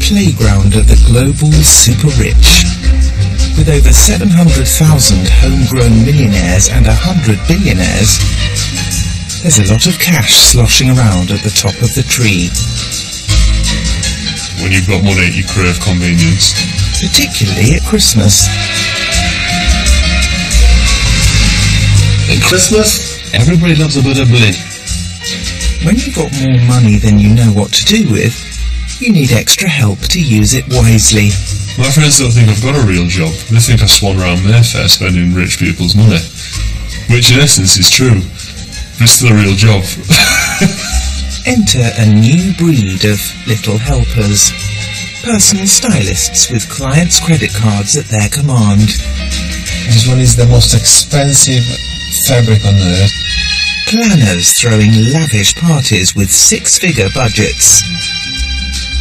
playground of the global super rich. With over 700,000 homegrown millionaires and 100 billionaires, there's a lot of cash sloshing around at the top of the tree. When you've got money, you crave convenience. Particularly at Christmas. At Christmas, everybody loves a bit of bling. When you've got more money than you know what to do with, you need extra help to use it wisely. My friends don't think I've got a real job. They think I swan around Mayfair spending rich people's money. Which in essence is true. But it's still a real job. Enter a new breed of little helpers. Personal stylists with clients' credit cards at their command. This one is the most expensive fabric on earth. Planners throwing lavish parties with six-figure budgets.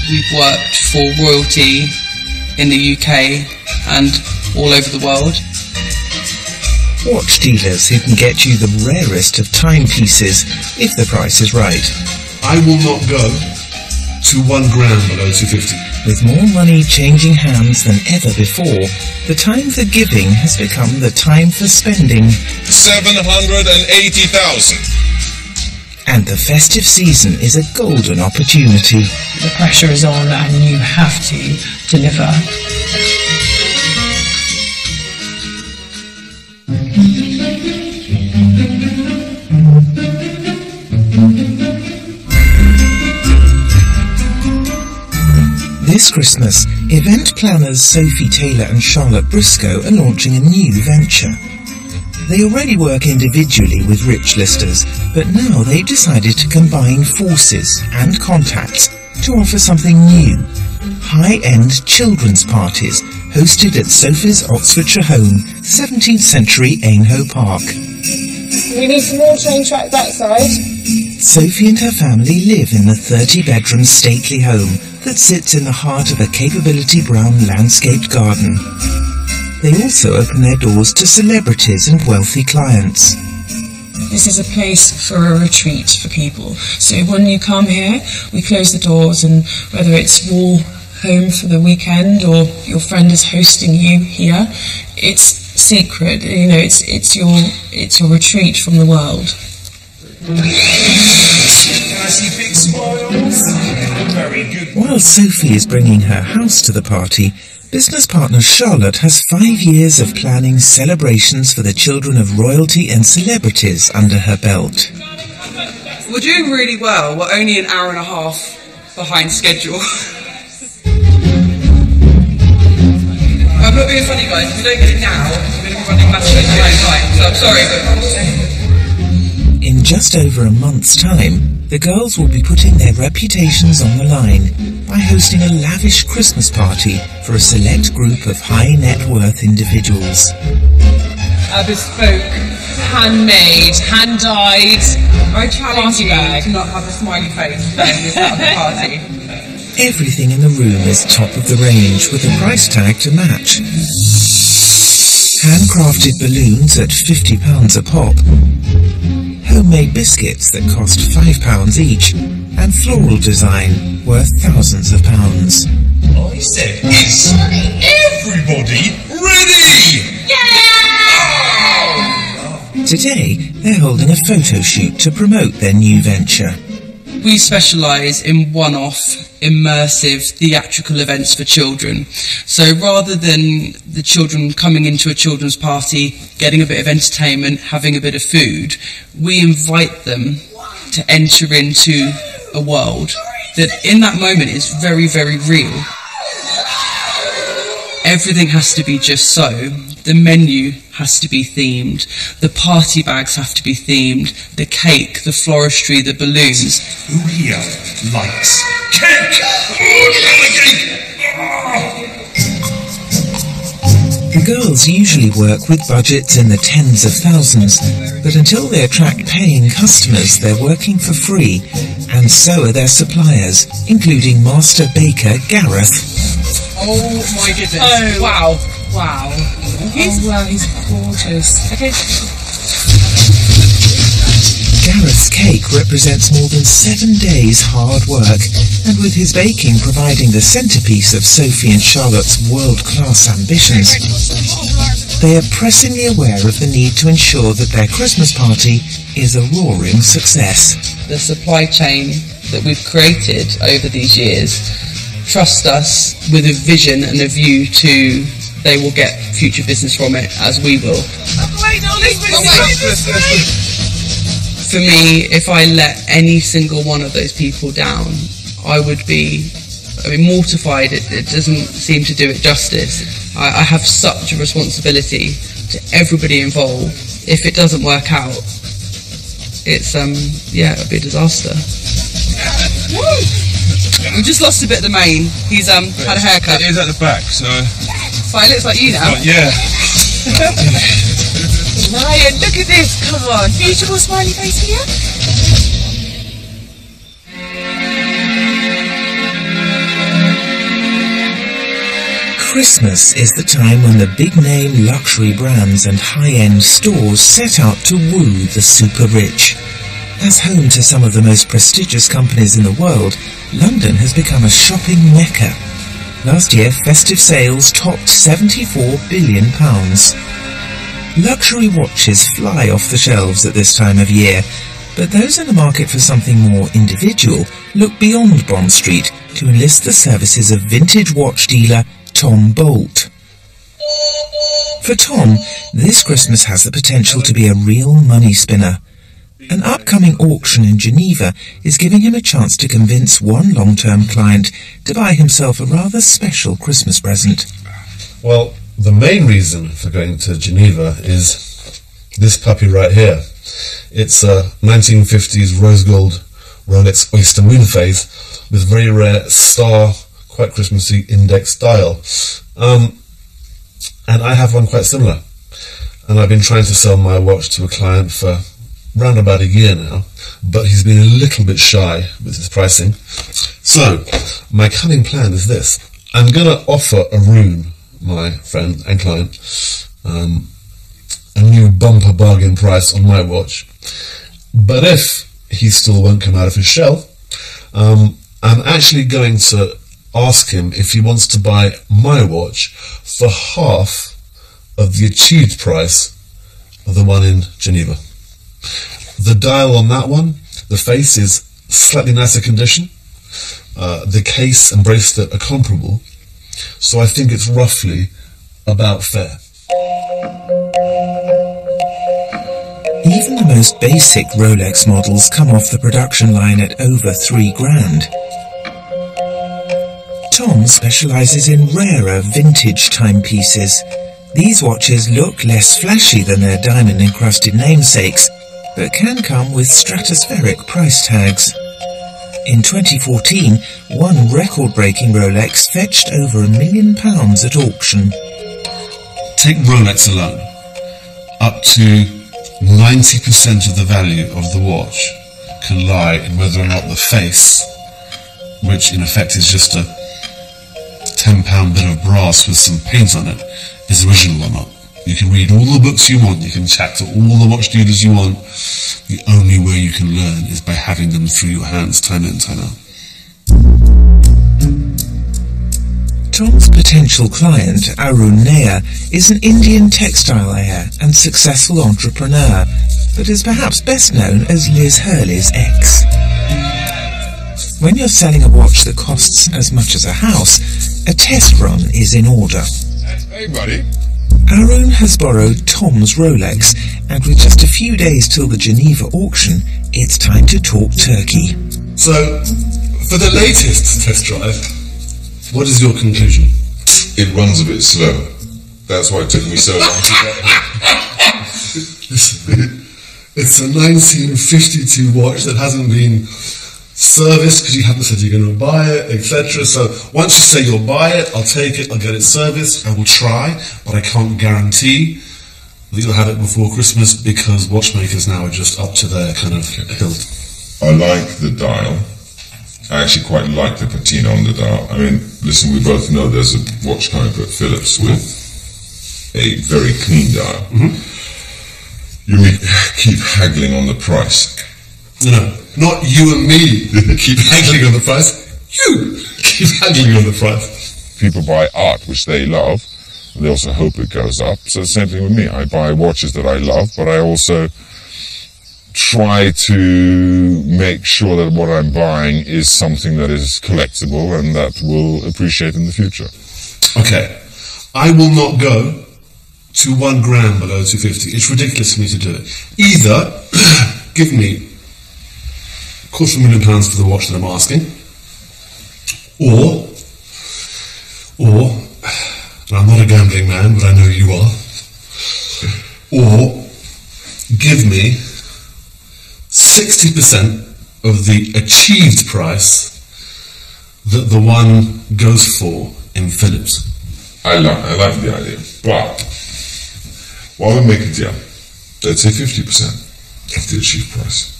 We've worked for royalty in the UK and all over the world. Watch dealers who can get you the rarest of timepieces if the price is right. I will not go to 1 gram below 250. With more money changing hands than ever before, the time for giving has become the time for spending. 780,000. And the festive season is a golden opportunity. The pressure is on and you have to deliver. This Christmas, event planners Sophie Taylor and Charlotte Briscoe are launching a new venture. They already work individually with rich listers, but now they've decided to combine forces and contacts to offer something new. High-end children's parties hosted at Sophie's Oxfordshire home, 17th century Ainhoe Park. We need some more train track that side. Sophie and her family live in the 30-bedroom stately home that sits in the heart of a capability brown landscaped garden. They also open their doors to celebrities and wealthy clients. This is a place for a retreat for people. So when you come here, we close the doors, and whether it's your home for the weekend or your friend is hosting you here, it's secret. You know, it's your retreat from the world. Can I see big smiles? Very good. While Sophie is bringing her house to the party, business partner Charlotte has 5 years of planning celebrations for the children of royalty and celebrities under her belt. We're doing really well. We're only an hour and a half behind schedule. I'm not being funny, guys. If we don't get it now, we're going to be running massively behind time. So I'm sorry, but... In just over a month's time, the girls will be putting their reputations on the line by hosting a lavish Christmas party for a select group of high net worth individuals. A bespoke, handmade, hand-dyed. I challenge you to not have a smiley face when you're at the party. Everything in the room is top of the range with a price tag to match. Handcrafted balloons at £50 a pop. Homemade biscuits that cost £5 each, and floral design worth thousands of pounds. I said, is everybody ready? Yeah! Today, they're holding a photo shoot to promote their new venture. We specialise in one-off, immersive, theatrical events for children. So rather than the children coming into a children's party, getting a bit of entertainment, having a bit of food, we invite them to enter into a world that in that moment is very, very real. Everything has to be just so. The menu has to be themed. The party bags have to be themed. The cake, the floristry, the balloons. Who here likes cake? The girls usually work with budgets in the tens of thousands, but until they attract paying customers, they're working for free, and so are their suppliers, including master baker Gareth. Oh my goodness. Oh, wow. Wow. He's gorgeous. Okay. Gareth's cake represents more than 7 days' hard work, and with his baking providing the centrepiece of Sophie and Charlotte's world-class ambitions, they are pressingly aware of the need to ensure that their Christmas party is a roaring success. The supply chain that we've created over these years trust us with a vision and a view to they will get future business from it, as we will. For me, if I let any single one of those people down, I would be mortified. It doesn't seem to do it justice. I have such a responsibility to everybody involved. If it doesn't work out, it's it'll be a disaster. We just lost a bit of the mane. He's had a haircut. It is at the back, so it looks like you now. yeah. Ryan, look at this, come on. Beautiful smiley face here. Christmas is the time when the big-name luxury brands and high-end stores set out to woo the super-rich. As home to some of the most prestigious companies in the world, London has become a shopping mecca. Last year, festive sales topped £74 billion. Luxury watches fly off the shelves at this time of year, but those in the market for something more individual look beyond Bond Street to enlist the services of vintage watch dealer Tom Bolt. For Tom, this Christmas has the potential to be a real money spinner. An upcoming auction in Geneva is giving him a chance to convince one long-term client to buy himself a rather special Christmas present. Well, the main reason for going to Geneva is this puppy right here. It's a 1950s rose gold Rolex Oyster Moon phase with very rare star, quite Christmassy index dial. And I have one quite similar. And I've been trying to sell my watch to a client for round about a year now, but he's been a little bit shy with his pricing. So, my cunning plan is this. I'm going to offer Arun, my friend and client, a new bumper bargain price on my watch. But if he still won't come out of his shell, I'm actually going to ask him if he wants to buy my watch for half of the achieved price of the one in Geneva. The dial on that one, the face is slightly nicer condition. The case and bracelet are comparable, so I think it's roughly about fair. Even the most basic Rolex models come off the production line at over $3,000. Tom specialises in rarer vintage timepieces. These watches look less flashy than their diamond-encrusted namesakes, but can come with stratospheric price tags. In 2014, one record-breaking Rolex fetched over £1 million at auction. Take Rolex alone. Up to 90% of the value of the watch can lie in whether or not the face, which in effect is just a £10 bit of brass with some paint on it, is original or not. You can read all the books you want, you can chat to all the watch dealers you want. The only way you can learn is by having them through your hands time in, time out. Tom's potential client, Arun Nair, is an Indian textile heir and successful entrepreneur, but is perhaps best known as Liz Hurley's ex. When you're selling a watch that costs as much as a house, a test run is in order. Hey, buddy. Arun has borrowed Tom's Rolex, and with just a few days till the Geneva auction, it's time to talk turkey. So, for the latest test drive, what is your conclusion? It runs a bit slow. That's why it took me so long to get it. It's a 1952 watch that hasn't been serviced because you haven't said you're going to buy it, etc. So once you say you'll buy it, I'll take it, I'll get it serviced, I will try, but I can't guarantee that you'll have it before Christmas because watchmakers now are just up to their kind of hilt. I like the dial. I actually quite like the patina on the dial. I mean, listen, we both know there's a watch company at Philips with a very clean dial. You may keep haggling on the price. No, not you and me keep haggling on the price. You keep haggling on the price. People buy art which they love. They also hope it goes up. So the same thing with me. I buy watches that I love, but I also try to make sure that what I'm buying is something that is collectible and that will appreciate in the future. Okay, I will not go to 1 gram below 250. It's ridiculous for me to do it. Either give me £250,000 for the watch that I'm asking, or, and I'm not a gambling man, but I know you are, or give me 60% of the achieved price that the one goes for in Philips. I like the idea, but why don't we make a deal? Let's say 50% of the achieved price.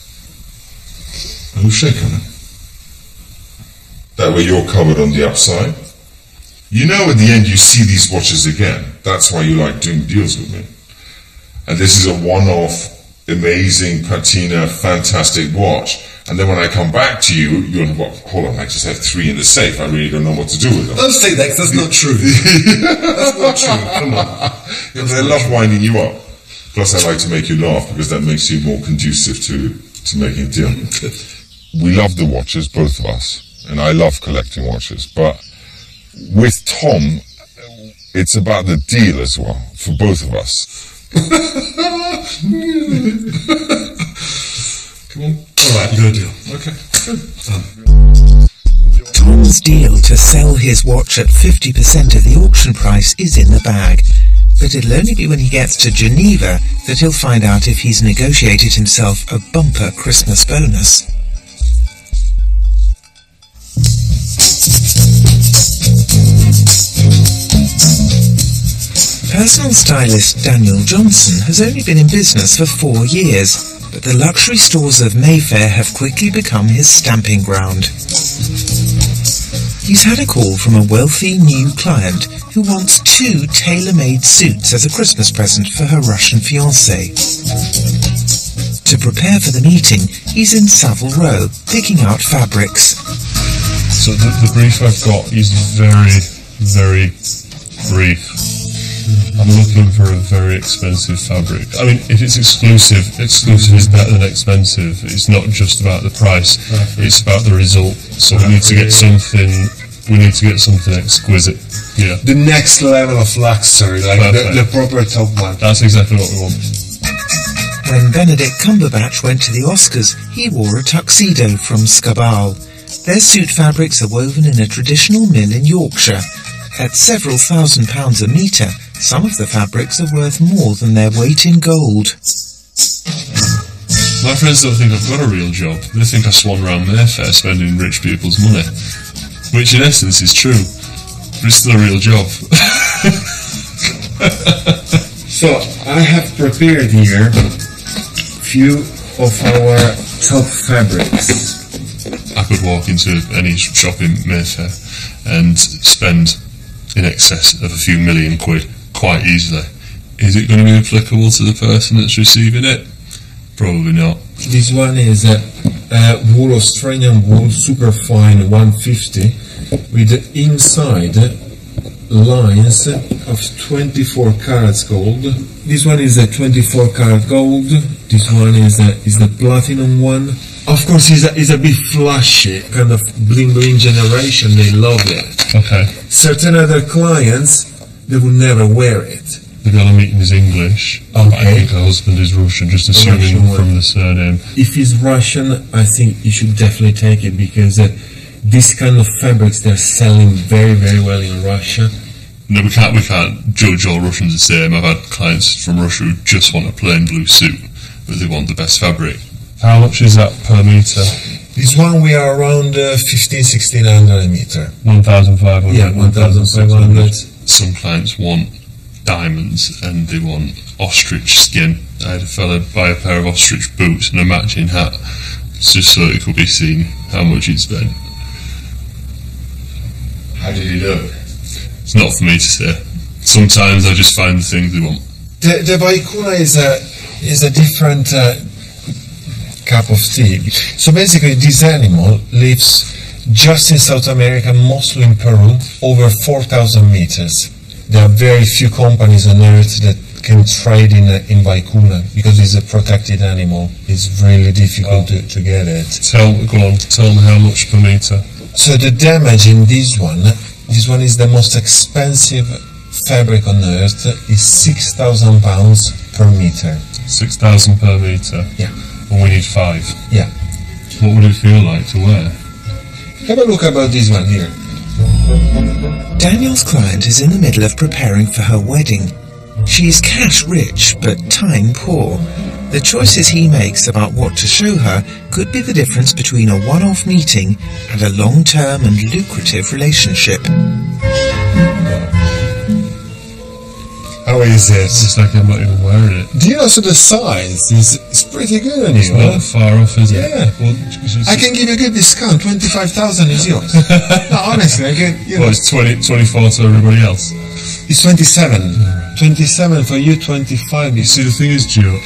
And we shake on it. That way you're covered on the upside. You know, at the end you see these watches again. That's why you like doing deals with me. And this is a one-off, amazing, patina, fantastic watch. And then when I come back to you, you'll hold on, I just have 3 in the safe. I really don't know what to do with them. Don't say that, 'cause that's not true. That's not true, come on. Yeah, but I love winding you up. Plus I like to make you laugh because that makes you more conducive to making a deal. We love the watches, both of us. And I love collecting watches. But with Tom, it's about the deal as well, for both of us. Come on. Alright, good deal. Okay, good. Tom's deal to sell his watch at 50% of the auction price is in the bag, but it'll only be when he gets to Geneva that he'll find out if he's negotiated himself a bumper Christmas bonus. Personal stylist Daniel Johnson has only been in business for 4 years, but the luxury stores of Mayfair have quickly become his stamping ground. He's had a call from a wealthy new client who wants 2 tailor-made suits as a Christmas present for her Russian fiancé. To prepare for the meeting, he's in Savile Row, picking out fabrics. So the brief I've got is very, very brief. I'm looking for a very expensive fabric. I mean, if it's exclusive is better than expensive. It's not just about the price, it's about the result. So we need to get something exquisite. Yeah. The next level of luxury, like the proper top one. That's exactly what we want. When Benedict Cumberbatch went to the Oscars, he wore a tuxedo from Scabal. Their suit fabrics are woven in a traditional mill in Yorkshire. At several £1,000s a metre, some of the fabrics are worth more than their weight in gold. My friends don't think I've got a real job. They think I swan around Mayfair spending rich people's money. Which in essence is true. But it's still a real job. So, I have prepared here few of our top fabrics. I could walk into any shop in Mayfair and spend in excess of a few million quid quite easily. Is it going to be applicable to the person that's receiving it? Probably not. This one is wool, Australian wool, super fine 150 with the inside lines of 24 carats gold. This one is a 24 karat gold. This one is the platinum one. Of course, it's a bit flashy, kind of bling bling generation. They love it. Okay. Certain other clients, they would never wear it. The girl I'm meeting is English. Okay. I think her husband is Russian, just assuming Russian from the surname. If he's Russian, I think you should definitely take it because this kind of fabrics they're selling very, very well in Russia. No, we can't judge all Russians the same. I've had clients from Russia who just want a plain blue suit, but they want the best fabric. How much is that per metre? This one we are around 1,600 a metre. 1,500. Yeah, 1,500. Some clients want diamonds and they want ostrich skin. I had a fella buy a pair of ostrich boots and a matching hat just so it could be seen how much he'd spent. How did he do it? It's not for me to say. Sometimes I just find the things they want. The Vaikuna is a different cup of tea. So basically this animal lives just in South America, mostly in Peru, over 4,000 meters. There are very few companies on earth that can trade in vicuna because it's a protected animal. It's really difficult to get it. Tell me how much per meter. So the damage in this one is the most expensive fabric on earth, is £6,000 per meter. 6,000 per meter? Yeah. And we need 5? Yeah. What would it feel like to wear? Have a look about this one here. Daniel's client is in the middle of preparing for her wedding. She is cash rich, but time poor. The choices he makes about what to show her could be the difference between a one-off meeting and a long-term and lucrative relationship. How is it? It's like I'm not even wearing it. Do you know, so the size is pretty good on you? It's not far off, is it? Yeah. Well, I can give you a good discount. 25,000 is yours. No, honestly, I can. Well, it's 24 to everybody else. It's 27. 27 for you, 25. You see, the thing is, Gio,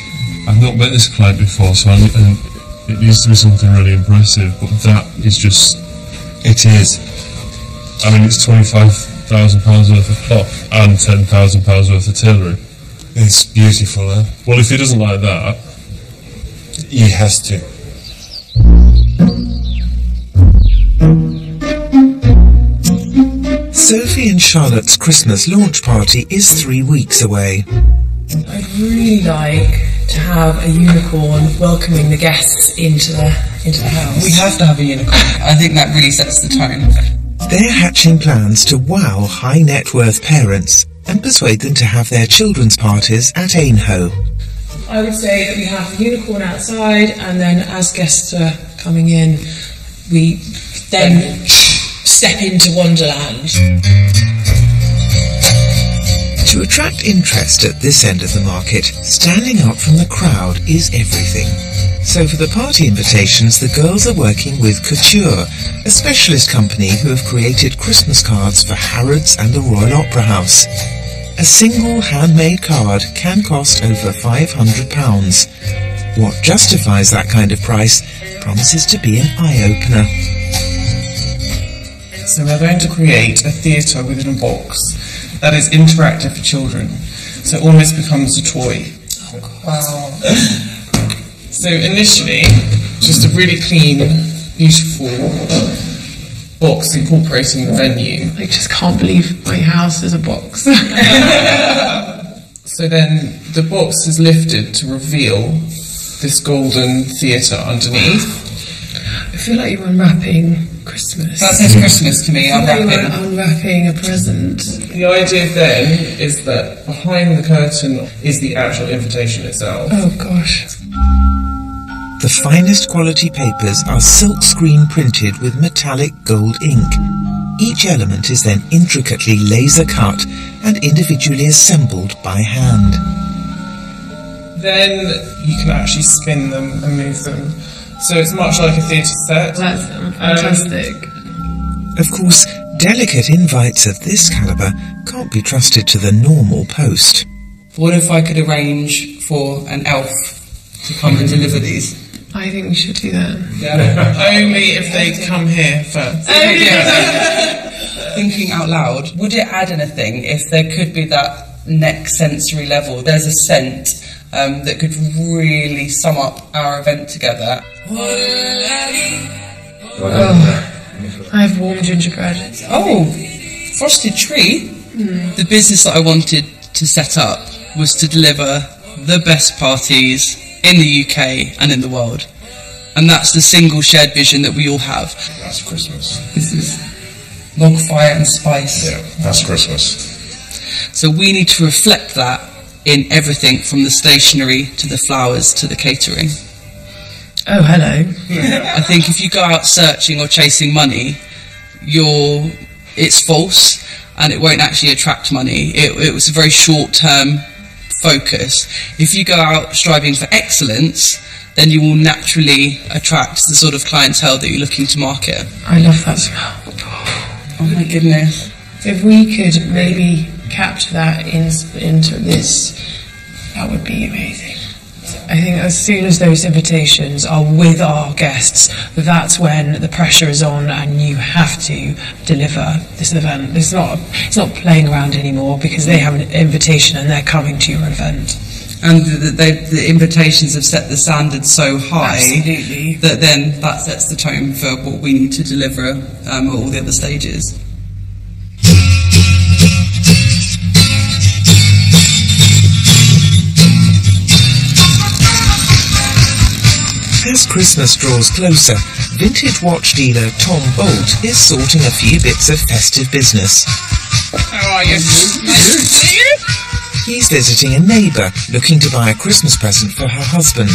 I've not met this client before, so and it needs to be something really impressive. But that is just. It is. I mean, it's £25,000 worth of cloth and £10,000 worth of tailoring. It's beautiful, huh? Well, if he doesn't like that, he has to. Sophie and Charlotte's Christmas launch party is 3 weeks away. I'd really like to have a unicorn welcoming the guests into the house. We have to have a unicorn. I think that really sets the tone. They're hatching plans to wow high net worth parents and persuade them to have their children's parties at Ainhoe. I would say that we have the unicorn outside, and then as guests are coming in, we then step into Wonderland. To attract interest at this end of the market, standing out from the crowd is everything. So for the party invitations, the girls are working with Couture, a specialist company who have created Christmas cards for Harrods and the Royal Opera House. A single handmade card can cost over £500. What justifies that kind of price promises to be an eye-opener. So we're going to create a theatre within a box that is interactive for children. So it almost becomes a toy. Wow. So initially, just a really clean, beautiful box incorporating the venue. I just can't believe my house is a box. So then the box is lifted to reveal this golden theatre underneath. I feel like you're unwrapping Christmas. That says Christmas to me, I feel like unwrapping. you're unwrapping a present. The idea then is that behind the curtain is the actual invitation itself. Oh gosh. The finest quality papers are silk screen printed with metallic gold ink. Each element is then intricately laser cut and individually assembled by hand. Then you can actually spin them and move them. So it's much like a theatre set. That's fantastic. Of course, delicate invites of this calibre can't be trusted to the normal post. What if I could arrange for an elf to come and deliver these? I think we should do that. Only if they come here first. Thinking out loud, would it add anything if there could be that next sensory level? There's a scent that could really sum up our event together. I have warm gingerbread. Oh, Frosted Tree. The business that I wanted to set up was to deliver the best parties in the UK and in the world. And that's the single shared vision that we all have. That's Christmas. This is log fire and spice. Yeah, that's Christmas. So we need to reflect that in everything from the stationery to the flowers to the catering. Oh, hello. I think if you go out searching or chasing money, it's false and it won't actually attract money. It was a very short-term focus. If you go out striving for excellence, then you will naturally attract the sort of clientele that you're looking to market. I love that smell. Oh my goodness. If we could maybe capture that into this, that would be amazing. I think as soon as those invitations are with our guests, that's when the pressure is on and you have to deliver this event. It's not playing around anymore because they have an invitation and they're coming to your event. And the invitations have set the standard so high that then that sets the tone for what we need to deliver at all the other stages. As Christmas draws closer, vintage watch dealer Tom Bolt is sorting a few bits of festive business. How are you? Nice to see you. He's visiting a neighbour looking to buy a Christmas present for her husband.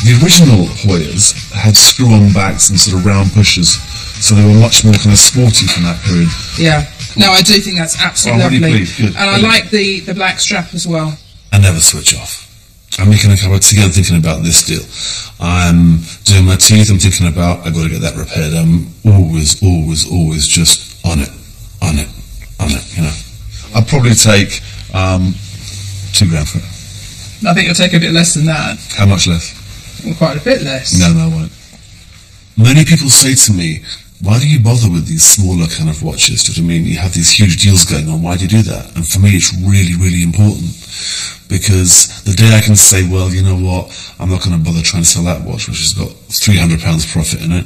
The original Hoyas had screw-on backs and sort of round pushers, so they were much more kind of sporty from that period. Yeah. No, I do think that's absolutely really lovely. pleased. Good. And I like the black strap as well. I never switch off. I'm making a cup of tea, I'm thinking about this deal. I'm doing my teeth, I'm thinking about, I've got to get that repaired. I'm always just on it, you know. I'll probably take £2,000 for it. I think you'll take a bit less than that. How much less? Well, quite a bit less. No, I won't. Many people say to me, why do you bother with these smaller kind of watches? Do you know what I mean? You have these huge deals going on, why do you do that? And for me it's really, really important. Because the day I can say, well, you know what, I'm not going to bother trying to sell that watch, which has got £300 profit in it,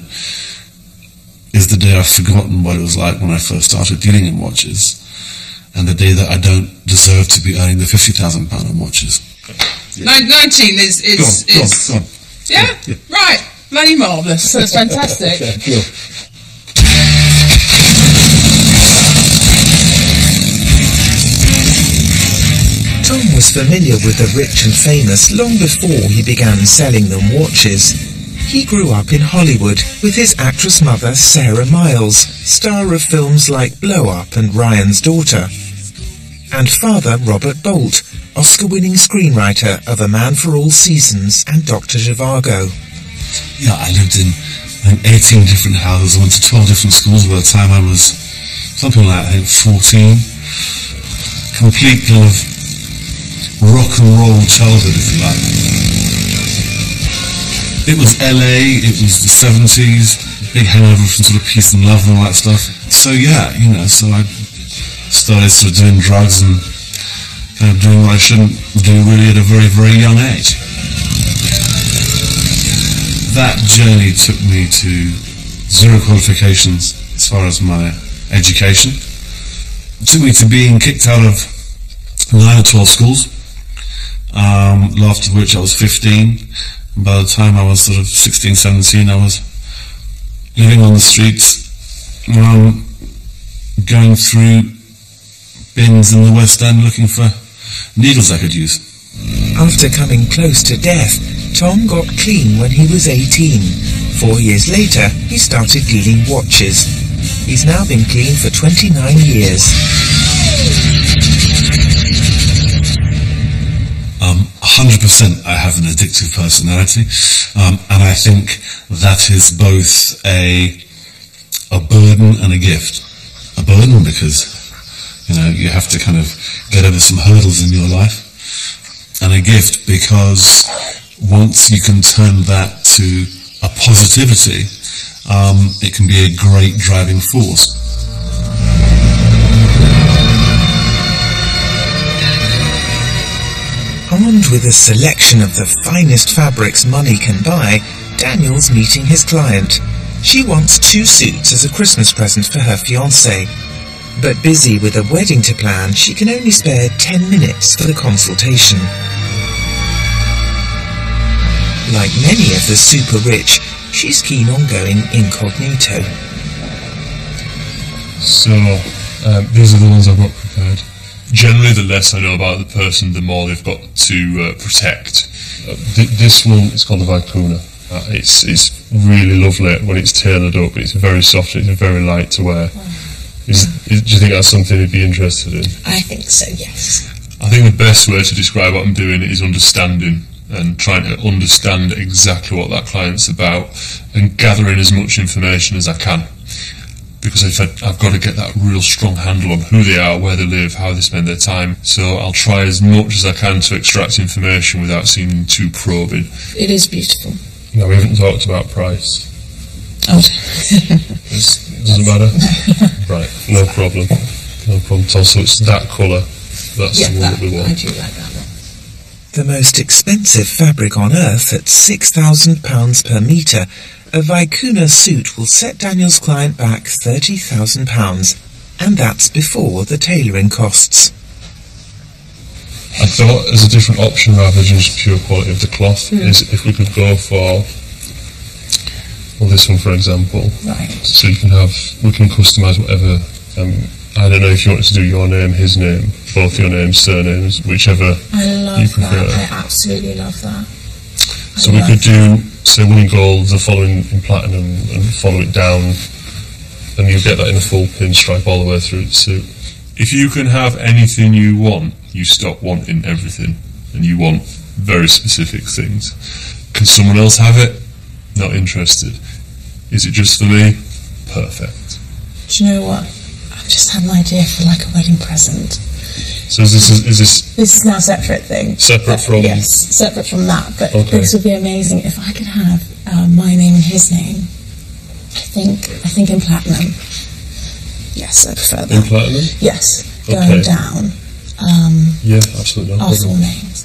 is the day I've forgotten what it was like when I first started dealing in watches, and the day that I don't deserve to be earning the £50,000 on watches. Yeah. 19 is Go on. Yeah? Right. Bloody marvellous. That's fantastic. Cool. Tom was familiar with the rich and famous long before he began selling them watches. He grew up in Hollywood with his actress mother Sarah Miles, star of films like Blow Up and Ryan's Daughter, and father Robert Bolt, Oscar-winning screenwriter of A Man for All Seasons and Dr. Zhivago. Yeah, I lived in 18 different houses. I went to 12 different schools by the time I was something like, I think, 14. Complete kind of rock and roll childhood, if you like. It was LA, it was the 70s, big hangover from sort of peace and love and all that stuff. So yeah, you know, so I started sort of doing drugs and kind of doing what I shouldn't do really at a very, very young age. That journey took me to zero qualifications as far as my education. It took me to being kicked out of 9 or 12 schools, after which I was 15. And by the time I was sort of 16, 17, I was living on the streets, going through bins in the West End looking for needles I could use. After coming close to death, Tom got clean when he was 18. 4 years later, he started dealing watches. He's now been clean for 29 years. 100% I have an addictive personality, and I think that is both a burden and a gift. A burden because, you know, you have to kind of get over some hurdles in your life, and a gift because once you can turn that to a positivity, it can be a great driving force. Armed with a selection of the finest fabrics money can buy, Daniel's meeting his client. She wants 2 suits as a Christmas present for her fiancé. But busy with a wedding to plan, she can only spare 10 minutes for the consultation. Like many of the super rich, she's keen on going incognito. So, these are the ones I've got prepared. Generally, the less I know about the person, the more they've got to protect. This one is called the Vicuna. It's really lovely when it's tailored up. It's very soft. It's very light to wear. Do you think that's something you'd be interested in? I think so, yes. I think the best way to describe what I'm doing is understanding and trying to understand exactly what that client's about and gathering as much information as I can. because I've got to get that real strong handle on who they are, where they live, how they spend their time. So I'll try as much as I can to extract information without seeming too probing. It is beautiful. No, we haven't talked about price. Oh. Doesn't matter? Right, no problem. No problem at all. So it's that colour. That's the one that we want. I do like that one. The most expensive fabric on earth at £6,000 per metre, a Vicuna suit will set Daniel's client back £30,000, and that's before the tailoring costs. I thought as a different option rather than just pure quality of the cloth is if we could go for, well, this one for example. Right. So we can customise whatever. I don't know if you want to do your name, his name, both your names, surnames, whichever I love you prefer. that. I absolutely love that. So we could do, say, one in gold, the following in platinum, and follow it down, and you get that in a full pinstripe all the way through the suit. If you can have anything you want, you stop wanting everything, and you want very specific things. Can someone else have it? Not interested. Is it just for me? Perfect. Do you know what? I've just had an idea for like a wedding present. So is this This is now a separate thing. separate from? Yes, separate from that. But Okay. this would be amazing if I could have my name and his name. I think in platinum. Yes, I prefer that. In platinum? Yes, Okay. going down. Yeah, absolutely. No Our full problem. names.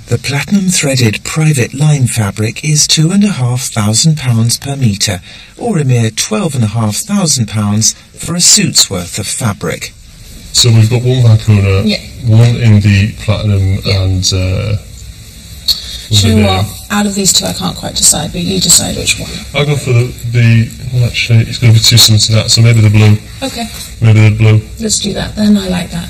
The platinum threaded private line fabric is £2,500 per metre, or a mere £12,500 for a suit's worth of fabric. So we've got one Vicuna, Yeah. one in the platinum, and Do you know what? Out of these two, I can't quite decide, but you decide which one. I'll go for the well, actually, it's going to be too similar to that, so maybe the blue. Okay, Maybe the blue. let's do that then. I like that.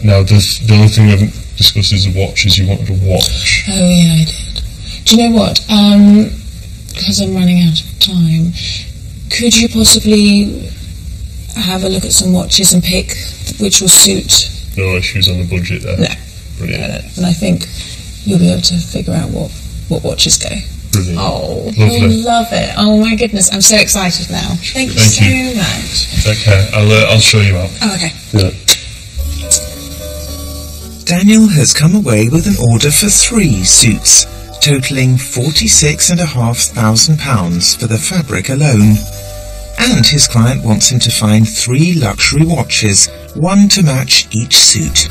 Now, the only thing we haven't discussed is the watches. You wanted a watch. Oh yeah, I did. Do you know what? Because I'm running out of time, could you possibly have a look at some watches and pick which will suit? No issues on the budget there. No. Brilliant. And I think you'll be able to figure out what watches go. Brilliant. Oh, Lovely. I love it. Oh my goodness, I'm so excited now. Thank you Thank so you. much. Take care. I'll show you out. Oh, okay. Yeah. Daniel has come away with an order for 3 suits, totalling £46,500 for the fabric alone. And his client wants him to find 3 luxury watches, one to match each suit.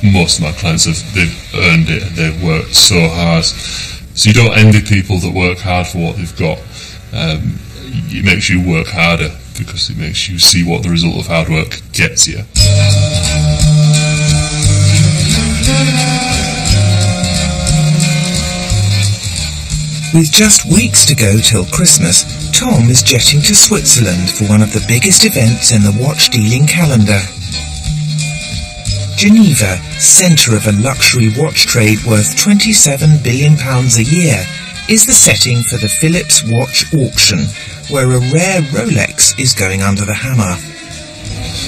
Most of my clients they've earned it and they've worked so hard. So you don't envy people that work hard for what they've got. It makes you work harder because it makes you see what the result of hard work gets you. With just weeks to go till Christmas, Tom is jetting to Switzerland for one of the biggest events in the watch dealing calendar. Geneva, centre of a luxury watch trade worth £27 billion a year, is the setting for the Philips Watch Auction, where a rare Rolex is going under the hammer.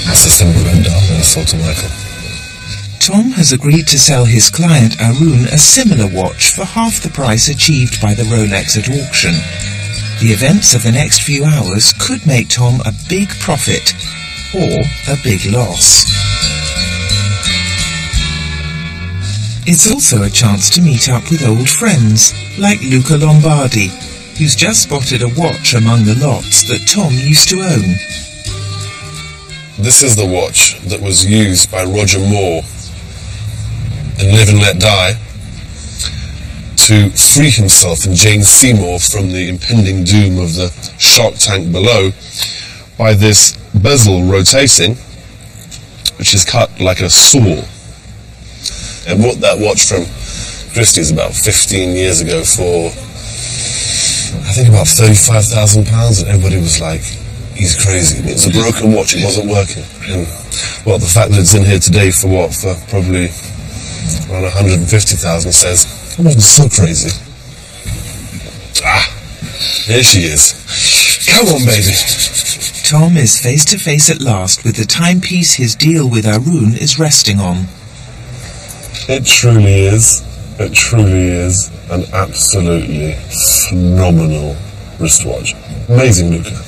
That's a simple and down, sort of Michael. Tom has agreed to sell his client Arun a similar watch for half the price achieved by the Rolex at auction. The events of the next few hours could make Tom a big profit or a big loss. It's also a chance to meet up with old friends like Luca Lombardi, who's just spotted a watch among the lots that Tom used to own. This is the watch that was used by Roger Moore in Live and Let Die to free himself and Jane Seymour from the impending doom of the shark tank below by this bezel rotating, which is cut like a saw. I bought that watch from Christie's about 15 years ago for, I think, about £35,000, and everybody was like, he's crazy. It's a broken watch, it wasn't working. And, well, the fact that it's in here today for what? For probably around 150,000 says, I'm not so crazy. Here she is. Come on, baby. Tom is face to face at last with the timepiece his deal with Arun is resting on. It truly is an absolutely phenomenal wristwatch. Amazing, Luca.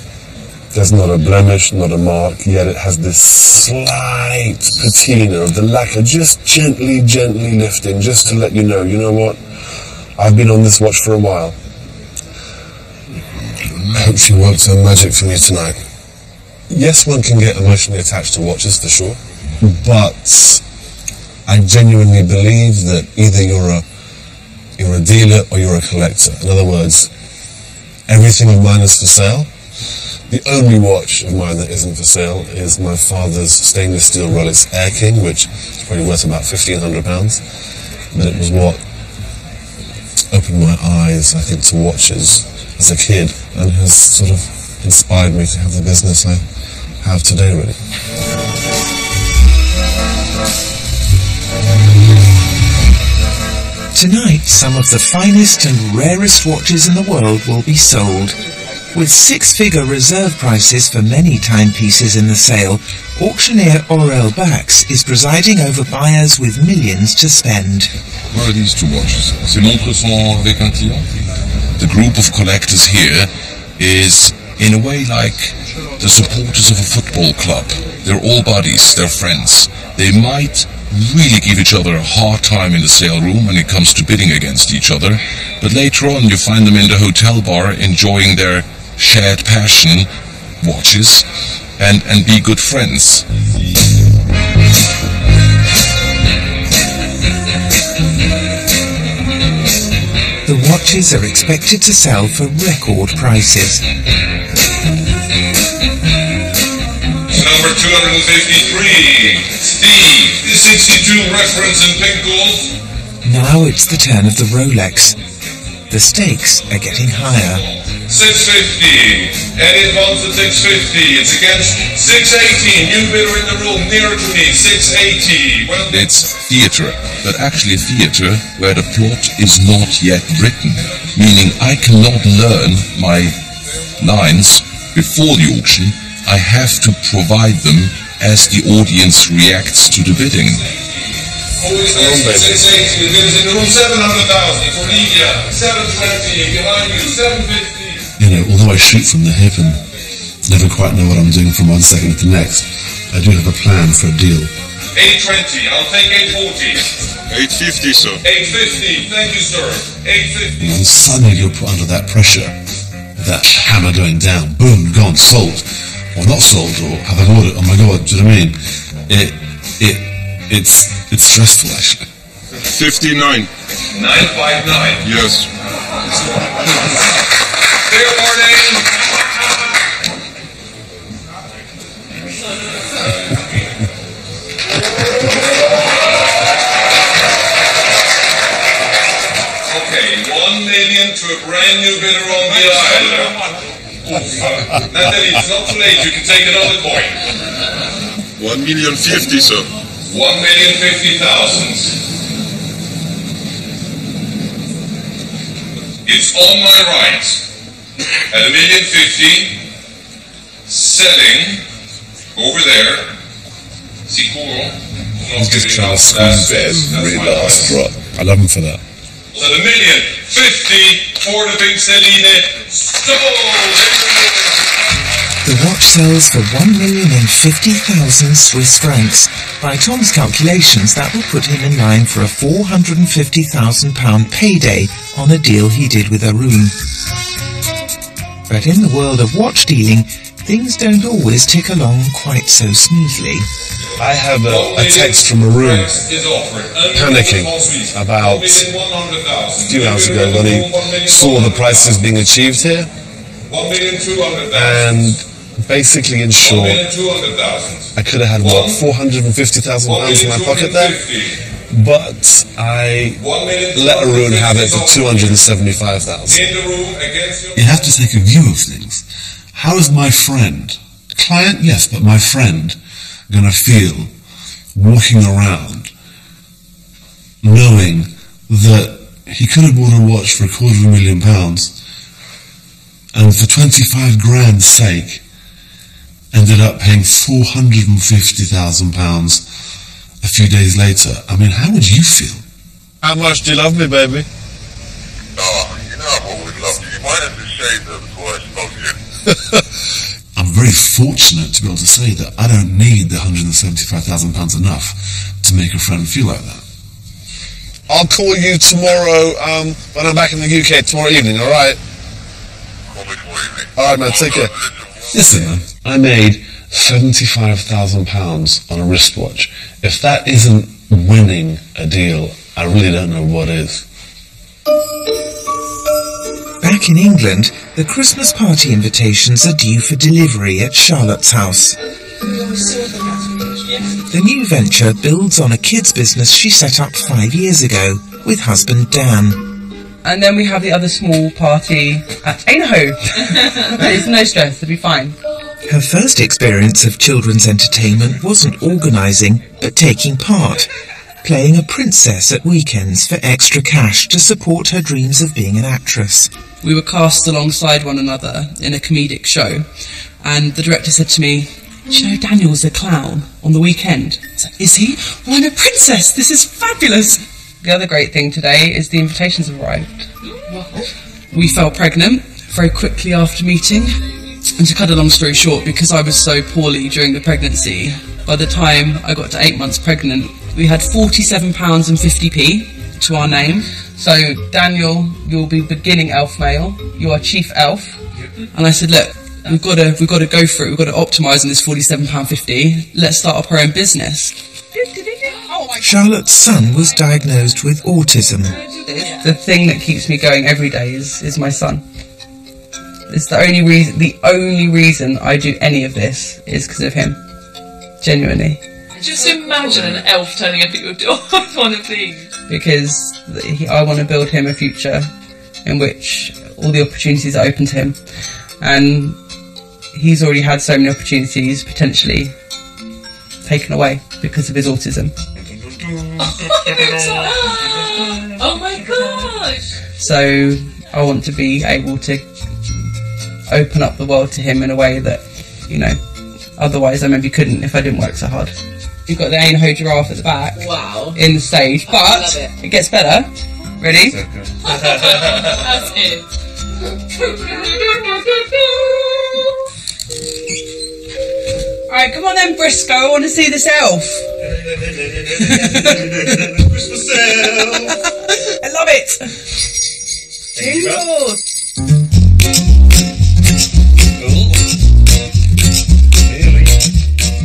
There's not a blemish, not a mark, yet it has this slight patina of the lacquer just gently lifting, just to let you know what? I've been on this watch for a while. I hope she worked her magic for me tonight. Yes, one can get emotionally attached to watches for sure, but I genuinely believe that either you're a dealer or you're a collector. In other words, everything of mine is for sale. The only watch of mine that isn't for sale is my father's stainless steel Rolex Air King, which is probably worth about £1,500. But it was what opened my eyes, I think, to watches as a kid, and has sort of inspired me to have the business I have today, really. Tonight, some of the finest and rarest watches in the world will be sold. With six-figure reserve prices for many timepieces in the sale, auctioneer Aurel Bax is presiding over buyers with millions to spend. What are these two watches? C'est montre sont avec un client. The group of collectors here is, in a way, like the supporters of a football club. They're all buddies, they're friends. They might really give each other a hard time in the sale room when it comes to bidding against each other, but later on you find them in the hotel bar enjoying their shared passion, watches, and be good friends. The watches are expected to sell for record prices. Number 253, Steve, the 62 reference in pink gold. Now it's the turn of the Rolex. The stakes are getting higher. 650, Eddie Bonds at 650, it's against 680, new bidder in the room, nearer to me, 680. Well, it's theatre, but actually theatre where the plot is not yet written, meaning I cannot learn my lines before the auction. I have to provide them as the audience reacts to the bidding. Always next to 680, it is in the room, 700,000 for Lydia, 720, behind you, 750. You know, although I shoot from the hip and never quite know what I'm doing from one second to the next, I do have a plan for a deal. 820, I'll take 840. 850, sir. 850, thank you, sir. 850. And suddenly you're put under that pressure, that hammer going down, boom, gone, sold. Or not sold, or have I bought it? Oh my God, do you know what I mean? It's stressful, actually. 59. 959. Yes. Fair warning. Okay, 1 million to a brand new bidder on the island. Natalie, it's not too late. You can take another coin. 1,050,000, sir. 1,050,000. It's on my right. At 1,050,000, selling over there. Sicuro. He's just trying to squeeze every last drop. I love him for that. So the 1,050,000 for the big Celine sold. The watch sells for 1,050,000 Swiss francs. By Tom's calculations, that will put him in line for a £450,000 payday on a deal he did with Arun. But in the world of watch dealing, things don't always tick along quite so smoothly. I have a text from Arun panicking about a few hours ago when he saw the prices being achieved here. And basically, in short, I could have had, what, £450,000 in my pocket there? But I let Arun have it for $275,000. You have to take a view of things. How is my friend, client, yes, but my friend, going to feel walking around knowing that he could have bought a watch for £250,000 and for 25 grand's sake ended up paying £450,000 a few days later? I mean, how would you feel? How much do you love me, baby? Oh, you know I've always loved you. You might have to shave them before I spoke to you. I'm very fortunate to be able to say that I don't need the £175,000 enough to make a friend feel like that. I'll call you tomorrow when I'm back in the UK tomorrow evening, alright? Alright man, take care. Listen man, I made £75,000 on a wristwatch. If that isn't winning a deal, I really don't know what is. Back in England, the Christmas party invitations are due for delivery at Charlotte's house. The new venture builds on a kids' business she set up 5 years ago with husband Dan. And then we have the other small party at Ainaho. It's no stress, it'll be fine. Her first experience of children's entertainment wasn't organising, but taking part, playing a princess at weekends for extra cash to support her dreams of being an actress. We were cast alongside one another in a comedic show, and the director said to me, "Do you know Daniel's a clown on the weekend?" I said, "Is he? Well, I'm a princess, this is fabulous." The other great thing today is the invitations have arrived. We fell pregnant very quickly after meeting, and to cut a long story short, because I was so poorly during the pregnancy, by the time I got to 8 months pregnant, we had £47.50 to our name. So, Daniel, you'll be beginning elf male, you are chief elf. And I said, look, we've got to go for it, we've got to optimise on this £47.50, let's start up our own business. Charlotte's son was diagnosed with autism. The thing that keeps me going every day is my son. It's the only reason I do any of this is because of him. Genuinely. Just imagine an elf turning up at your door with one of these. Because I want to build him a future in which all the opportunities are open to him. And he's already had so many opportunities potentially taken away because of his autism. Oh my gosh! So I want to be able to open up the world to him in a way that, you know, otherwise I maybe couldn't if I didn't work so hard. You've got the Ainaho giraffe at the back. Wow. In the stage, but it gets better. Ready? That's it. Alright, come on then, Briscoe, I want to see this elf. Christmas elf. I love it. Jingle.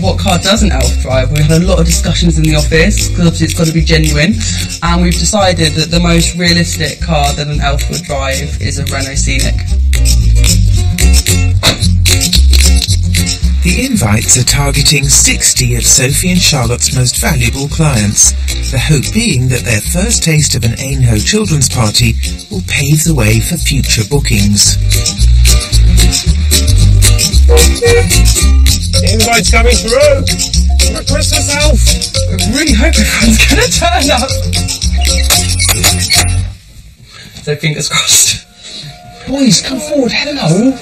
What car does an elf drive? We had a lot of discussions in the office, because obviously it's got to be genuine, and we've decided that the most realistic car that an elf would drive is a Renault Scenic. The invites are targeting 60 of Sophie and Charlotte's most valuable clients, the hope being that their first taste of an Ainaho children's party will pave the way for future bookings. Invites coming through! For Christmas elf! I really hope everyone's going to turn up! So fingers crossed. Boys, come forward, hello!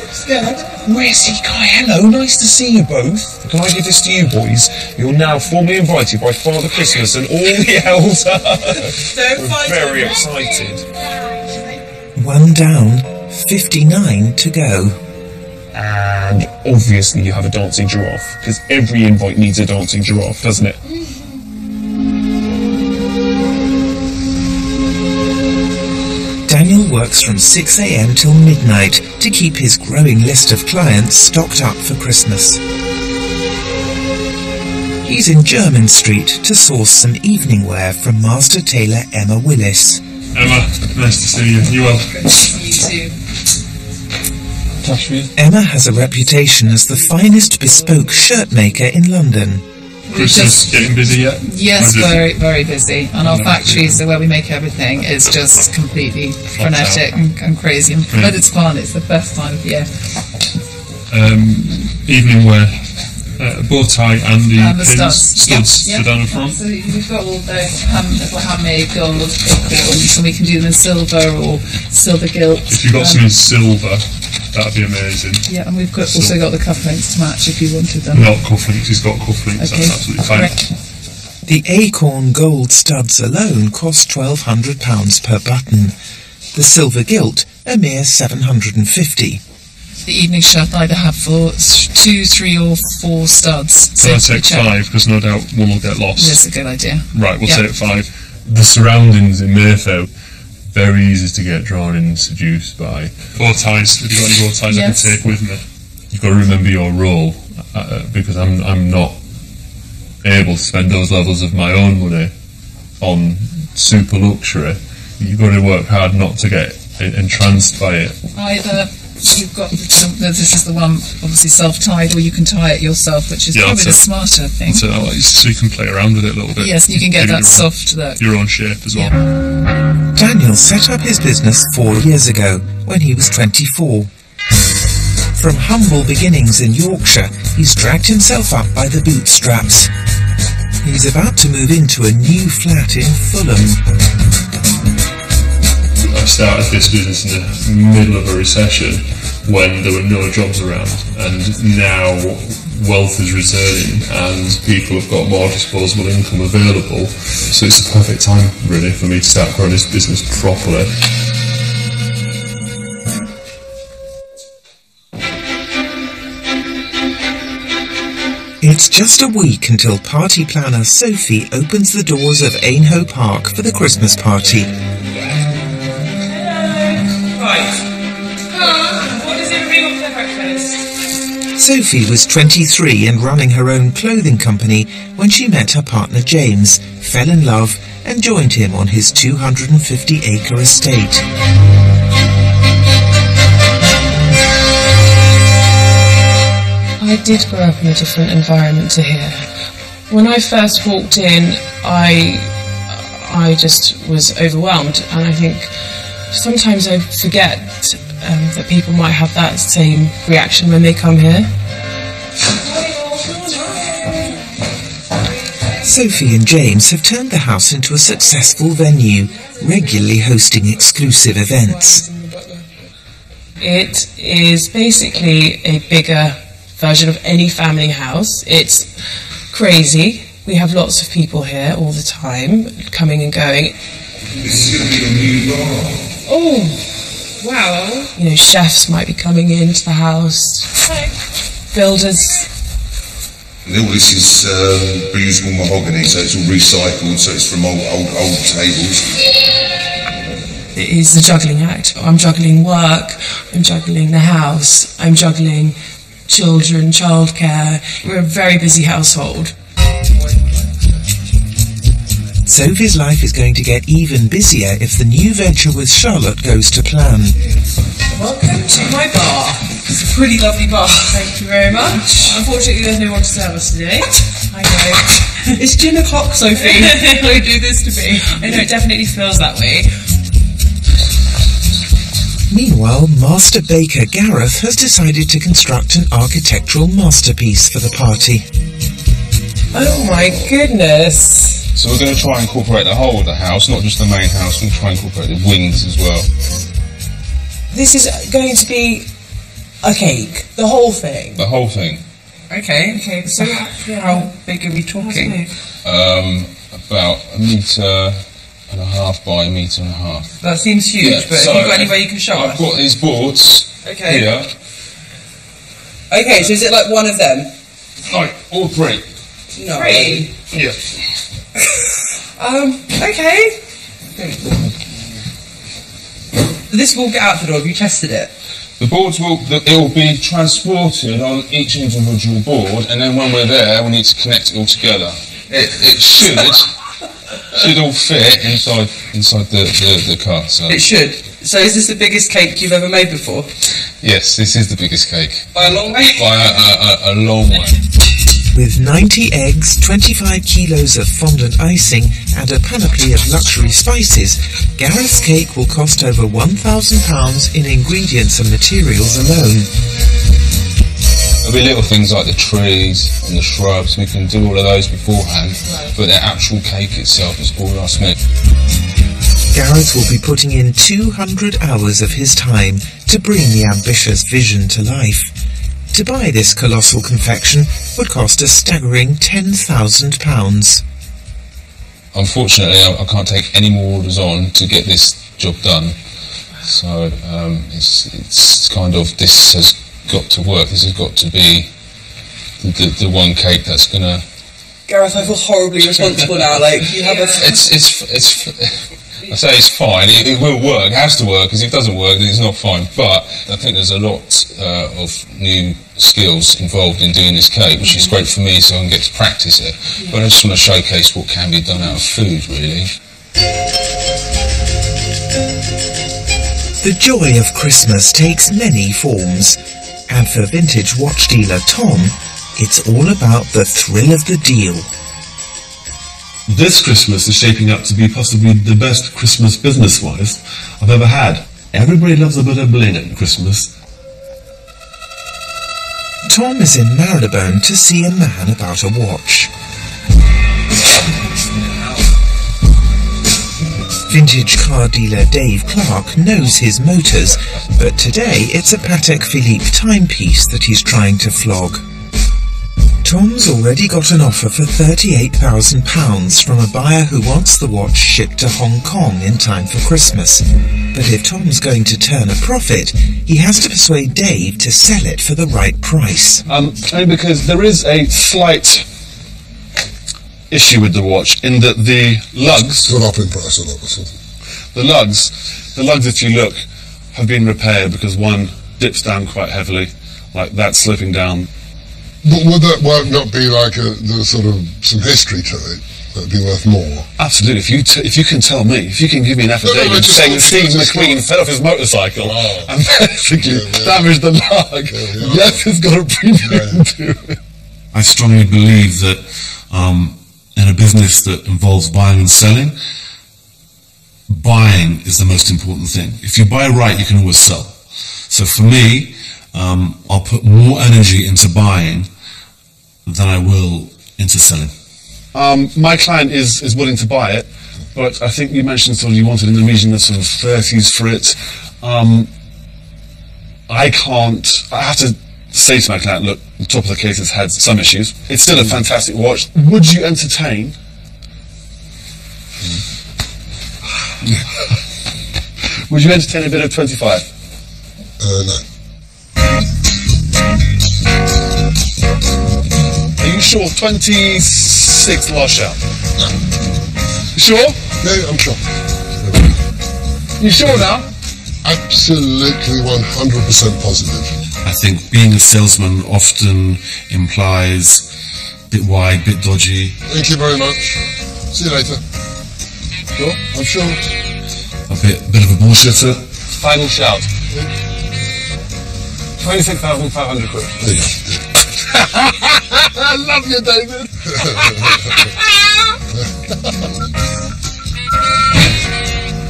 Where's he, Guy? Hello, nice to see you both. Can I give this to you, boys? You're now formally invited by Father Christmas and all the elves. We're very excited. One down, 59 to go. And obviously you have a dancing giraffe, because every invite needs a dancing giraffe, doesn't it? Daniel works from 6 a.m. till midnight to keep his growing list of clients stocked up for Christmas. He's in Jermyn Street to source some evening wear from master tailor Emma Willis. Emma, nice to see you. You well? You too. Touch me. Emma has a reputation as the finest bespoke shirt maker in London. Christmas getting busy yet? Yes, very, very busy. And our factory, so where we make everything, is just completely frenetic and crazy. And but it's fun. It's the best time of year. Evening wear, bow tie and the studs to down the front. So we've got all the handmade gold acorns, and we can do them in silver or silver gilt. If you've got some in silver, that'd be amazing. Yeah, and we've also got the cufflinks to match if you wanted them. Not cufflinks, he's got cufflinks, Okay. that's absolutely fine. The acorn gold studs alone cost £1,200 per button. The silver gilt a mere £750. the evening shut either have for 2, 3 or 4 studs. So I take 5 because no doubt one will get lost. That's a good idea. Right, we'll take 5. The surroundings in Mayfair, very easy to get drawn in and seduced by. Bow ties, have you got any bow ties I can take with me? You've got to remember your role, because I'm not able to spend those levels of my own money on super luxury. You've got to work hard not to get entranced by it. Either you've got this is the one obviously self-tied, or you can tie it yourself, which is probably the smarter thing. So you can play around with it a little bit. Yes, you can get that soft look. Your own shape as well. Daniel set up his business 4 years ago when he was 24. From humble beginnings in Yorkshire, he's dragged himself up by the bootstraps. He's about to move into a new flat in Fulham. I started this business in the middle of a recession when there were no jobs around, and now wealth is returning and people have got more disposable income available, so it's the perfect time really for me to start growing this business properly. It's just a week until party planner Sophie opens the doors of Ainhoe Park for the Christmas party. What does everybody want for breakfast? Sophie was 23 and running her own clothing company when she met her partner James, fell in love and joined him on his 250-acre estate. I did grow up in a different environment to here. When I first walked in, I just was overwhelmed, and I think sometimes I forget that people might have that same reaction when they come here. Sophie and James have turned the house into a successful venue, regularly hosting exclusive events. It is basically a bigger version of any family house. It's crazy. We have lots of people here all the time, coming and going. This is going to be a new bar. Oh, wow. You know, chefs might be coming into the house. Hi. Builders. And all this is reusable mahogany, so it's all recycled, so it's from old tables. It is a juggling act. I'm juggling work, I'm juggling the house, I'm juggling children, childcare. We're a very busy household. Sophie's life is going to get even busier if the new venture with Charlotte goes to plan. Welcome to my bar. It's a pretty lovely bar. Thank you very much. Unfortunately, there's no one to serve us today. I know. It's gin o'clock, Sophie. Don't do this to me. I know, it definitely feels that way. Meanwhile, master baker Gareth has decided to construct an architectural masterpiece for the party. Oh my goodness. So we're going to try and incorporate the whole of the house, not just the main house. We're going to try and incorporate the wings as well. This is going to be a cake, the whole thing? The whole thing. Okay, so how big are we talking? About 1.5 metres by 1.5 metres. That seems huge, Yeah, but so have you got any way you can show us? I've got these boards here. Okay, so is it like one of them? Like all 3. No. 3? Yeah. Okay. This will get out the door. Have you tested it? The boards will be transported on each individual board, and then when we're there, we need to connect it all together. It should all fit inside the car. So. It should. So is this the biggest cake you've ever made before? Yes, this is the biggest cake. By a long way? By a long way. With 90 eggs, 25 kilos of fondant icing and a panoply of luxury spices, Gareth's cake will cost over £1,000 in ingredients and materials alone. There'll be little things like the trees and the shrubs. We can do all of those beforehand, but the actual cake itself is all last minute. Gareth will be putting in 200 hours of his time to bring the ambitious vision to life. To buy this colossal confection would cost a staggering £10,000. Unfortunately, I can't take any more orders on to get this job done. So it's kind of, this has got to work. This has got to be the one cake that's gonna. Gareth, I feel horribly responsible now. Like you have a. I say it's fine. It will work. It has to work. Because if it doesn't work, then it's not fine. But I think there's a lot of new skills involved in doing this cake, which is great for me, so I can get to practice it. But I just want to showcase what can be done out of food, really. The joy of Christmas takes many forms, and for vintage watch dealer Tom, it's all about the thrill of the deal. This Christmas is shaping up to be possibly the best Christmas business-wise I've ever had. Everybody loves a bit of bling at Christmas. Tom is in Marylebone to see a man about a watch. Vintage car dealer Dave Clark knows his motors, but today it's a Patek Philippe timepiece that he's trying to flog. Tom's already got an offer for £38,000 from a buyer who wants the watch shipped to Hong Kong in time for Christmas. But if Tom's going to turn a profit, he has to persuade Dave to sell it for the right price. Only because there is a slight issue with the watch in that the lugs... Gone up in price a lot, that's all. The lugs, if you look, have been repaired because one dips down quite heavily, like that slipping down. But would that work not be like there's sort of some history to it that'd be worth more? Absolutely. If you can tell me, if you can give me an affidavit saying Steve McQueen fell off his motorcycle and basically damaged the lug, yes, it's got a premium to it. I strongly believe that in a business that involves buying and selling, buying is the most important thing. If you buy right, you can always sell. So for me, I'll put more energy into buying than I will into selling. My client is willing to buy it, but I think you mentioned sort of you wanted in the region of sort of 30s for it. I have to say to my client, look, the top of the case has had some issues. It's still a fantastic watch. Would you entertain? Would you entertain a bid of 25? No. Are you sure? 26 last shout. No. You sure? No, I'm sure. You sure now? Absolutely 100% positive. I think being a salesman often implies a bit wide, bit dodgy. Thank you very much. See you later. Sure? I'm sure. A bit of a bullshitter. Final shout. 26,500 quid. There you go. I love you, David.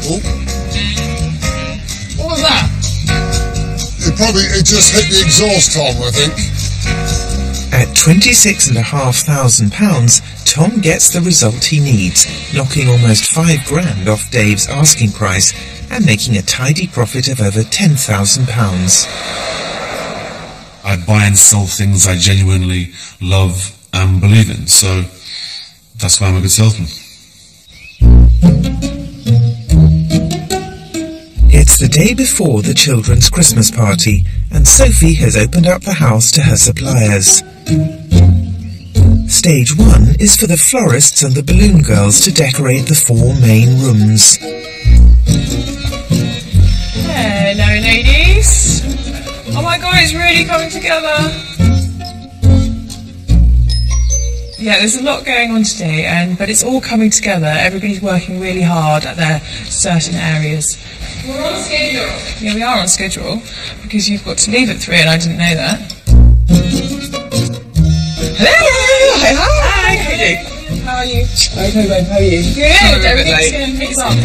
Oh. What was that? It just hit the exhaust, Tom, I think. At £26,500, Tom gets the result he needs, knocking almost £5,000 off Dave's asking price and making a tidy profit of over £10,000. I buy and sell things I genuinely love and believe in, so that's why I'm a good salesman. It's the day before the children's Christmas party, and Sophie has opened up the house to her suppliers. Stage 1 is for the florists and the balloon girls to decorate the 4 main rooms. Hello, ladies. Oh my god, it's really coming together. Yeah, there's a lot going on today, but it's all coming together. Everybody's working really hard at their certain areas. We're on schedule. Yeah, we are on schedule, because you've got to leave at 3 and I didn't know that. Hello! Hi! Hi! How are you? How are you? Okay, babe, how are you? Good, everything's going to mix up.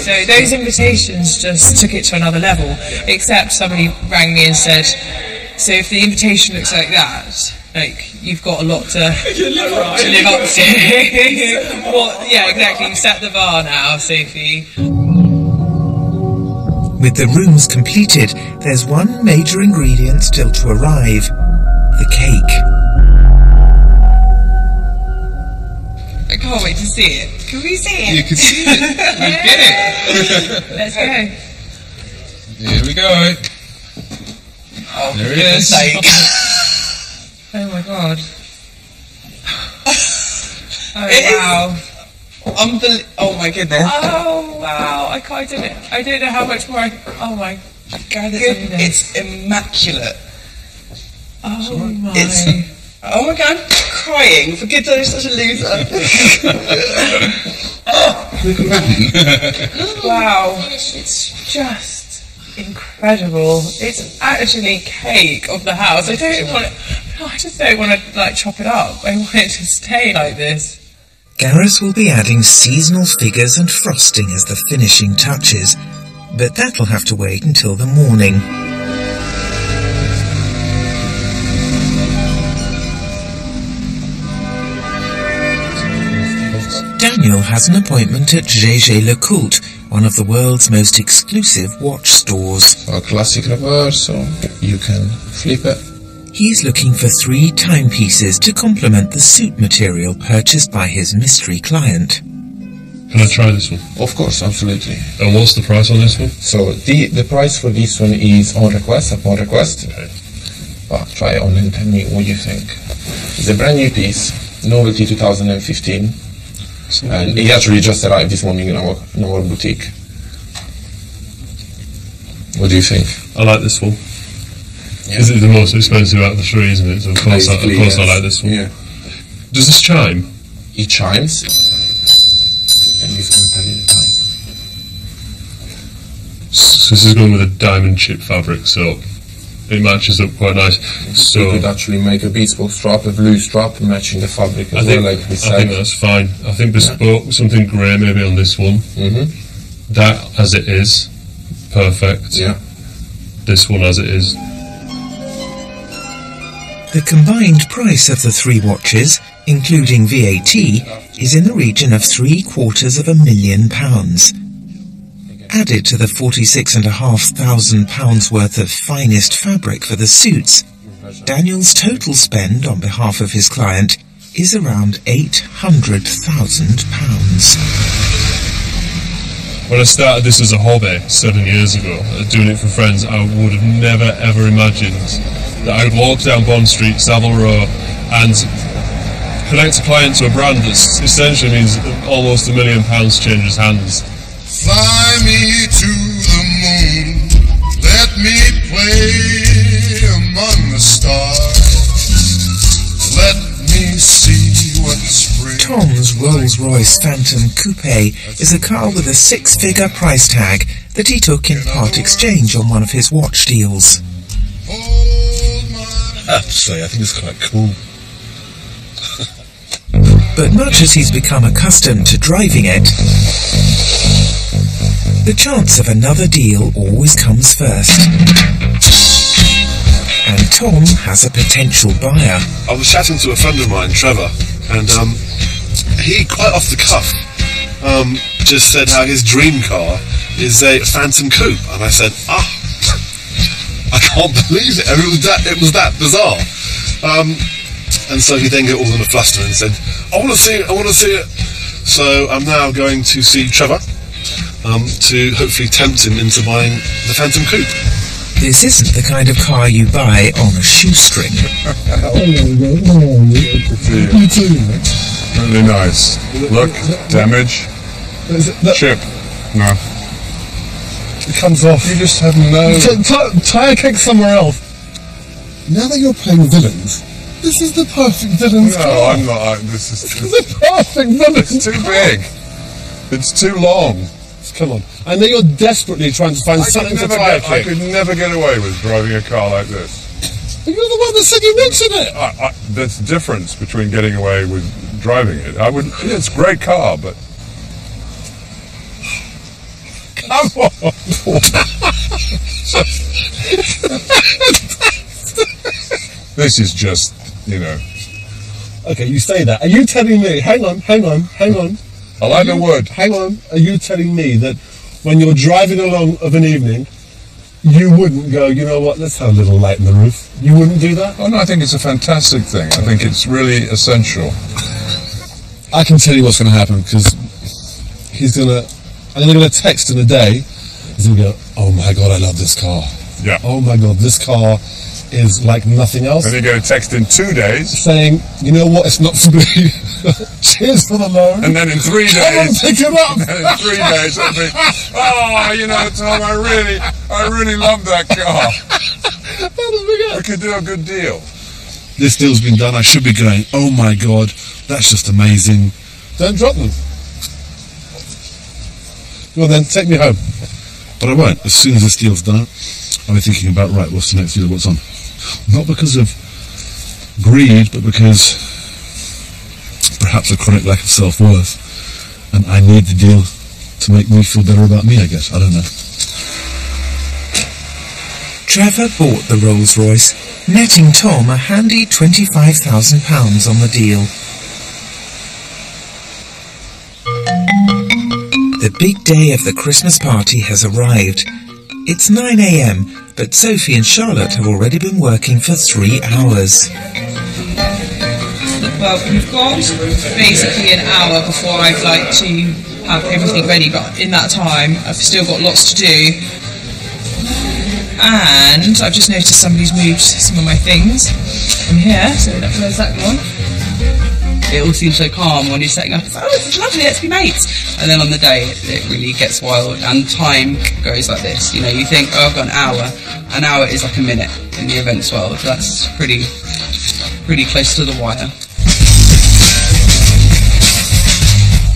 So those invitations just took it to another level, except somebody rang me and said, so if the invitation looks like that, like, you've got a lot to live up to. Well, yeah, exactly, you've set the bar now, Sophie. With the rooms completed, there's one major ingredient still to arrive: the cake. I can't wait to see it. Can we see it? You can see it. We get it. Let's go. Here we go. Oh, There for it goodness is. sake. Oh my god. Oh It is- wow. Oh my goodness. Oh wow. I don't know how much more oh my goodness. It's immaculate. Oh my. Oh my god, I'm crying. For goodness, I'm such a loser. Wow. It's just incredible. It's actually cake of the house. I just don't want to like chop it up. I want it to stay like this. Gareth will be adding seasonal figures and frosting as the finishing touches, but that'll have to wait until the morning. Daniel has an appointment at GG Lecoultre, one of the world's most exclusive watch stores. A classic reverse, so you can flip it. He's looking for 3 timepieces to complement the suit material purchased by his mystery client. Can I try this one? Of course, absolutely. And what's the price on this one? So the price for this one is on request, upon request. Okay. But try it on and tell me what you think. It's a brand new piece, novelty 2015. And it actually just arrived this morning in our boutique. What do you think? I like this one. Yeah. Is it the most expensive out of the 3, isn't it? So of course I like this one. Yeah. Does this chime? It chimes. And he's going to tell you the time. So this is going with a diamond chip fabric, so it matches up quite nice. So you could actually make a bespoke strap, a blue strap, matching the fabric as I think that's fine. I think bespoke, something grey maybe on this one. Mm-hmm. That as it is, perfect. Yeah. This one as it is. The combined price of the 3 watches, including VAT, is in the region of £750,000. Added to the £46,500 worth of finest fabric for the suits, Daniel's total spend on behalf of his client is around £800,000. When I started this as a hobby 7 years ago, doing it for friends, I would have never ever imagined that I would walk down Bond Street, Savile Row, and connect a client to a brand that essentially means almost £1 million changes hands. Fly me to the moon, let me play among the stars, let me see what spring... Tom's Rolls-Royce Phantom Coupe is a car with a 6-figure price tag that he took in part exchange on one of his watch deals. Actually, I think it's quite cool. But much as he's become accustomed to driving it, the chance of another deal always comes first. And Tom has a potential buyer. I was chatting to a friend of mine, Trevor, and he, quite off the cuff, just said how his dream car is a Phantom Coupe, and I said, I can't believe it. It was that bizarre. And so he then got all in a fluster and said, I want to see it. So I'm now going to see Trevor to hopefully tempt him into buying the Phantom Coupe. This isn't the kind of car you buy on a shoestring. You too. Really nice. Look, damage. Chip. No. It comes off. You just have no... Tire kick somewhere else. Now that you're playing villains, this is the perfect villain's car. No, I'm not. This is the perfect villain's It's too big. It's too long. Come on. I know you're desperately trying to find something to tire kick. I could never get away with driving a car like this. But you're the one that said you wanted it. That's the difference between getting away with driving it. It's a great car, but... Come on! This is just, Okay, you say that. Are you telling me... Hang on. I like the wood. Hang on. Are you telling me that when you're driving along of an evening, you wouldn't go, you know what, let's have a little light in the roof? You wouldn't do that? Oh no, I think it's a fantastic thing. I think it's really essential. I can tell you what's going to happen, because I'm going to text in a day. He's going to go, oh my God, I love this car. Yeah. Oh my God, this car is like nothing else. And you get a text in 2 days saying, you know what, it's not for me. Cheers for the loan. And then in 3 days, come and pick it up. And then in 3 days, it'll be, oh, you know, Tom, I really love that car. We could do a good deal. This deal's been done. I should be going, oh my God, that's just amazing. Don't drop them. Go on then, take me home. But I won't. As soon as this deal's done, I'll be thinking about, right, what's the next deal, what's on? Not because of greed, but because perhaps a chronic lack of self-worth. And I need the deal to make me feel better about me, I guess. I don't know. Trevor bought the Rolls-Royce, netting Tom a handy £25,000 on the deal. The big day of the Christmas party has arrived. It's 9 a.m, but Sophie and Charlotte have already been working for 3 hours. Well, we've got basically an hour before I'd like to have everything ready, but in that time I've still got lots to do. And I've just noticed somebody's moved some of my things in here, so where's that gone? It all seems so calm when you're setting up. It's like, oh, this is lovely, let's be mates. And then on the day, it really gets wild, and time goes like this. You know, you think, oh, I've got an hour. An hour is like a minute in the events world. That's pretty close to the wire.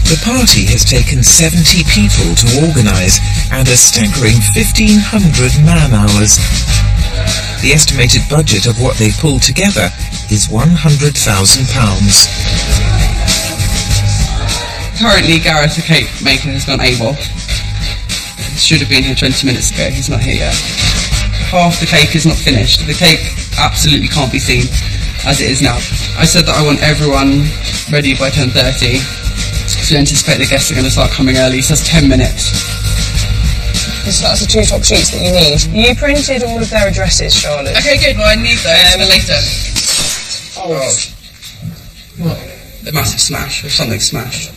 The party has taken 70 people to organise and a staggering 1,500 man-hours. The estimated budget of what they've pulled together is £100,000. Currently, Gareth, the cake maker, has gone AWOL. He should have been here 20 minutes ago. He's not here yet. Half the cake is not finished. The cake absolutely can't be seen as it is now. I said that I want everyone ready by 10:30. So we anticipate the guests are going to start coming early. So that's 10 minutes. So that's the 2 top sheets that you need. You printed all of their addresses, Charlotte. Okay, good. Well, I need those for later. Oh. What? The massive smash, or something smashed.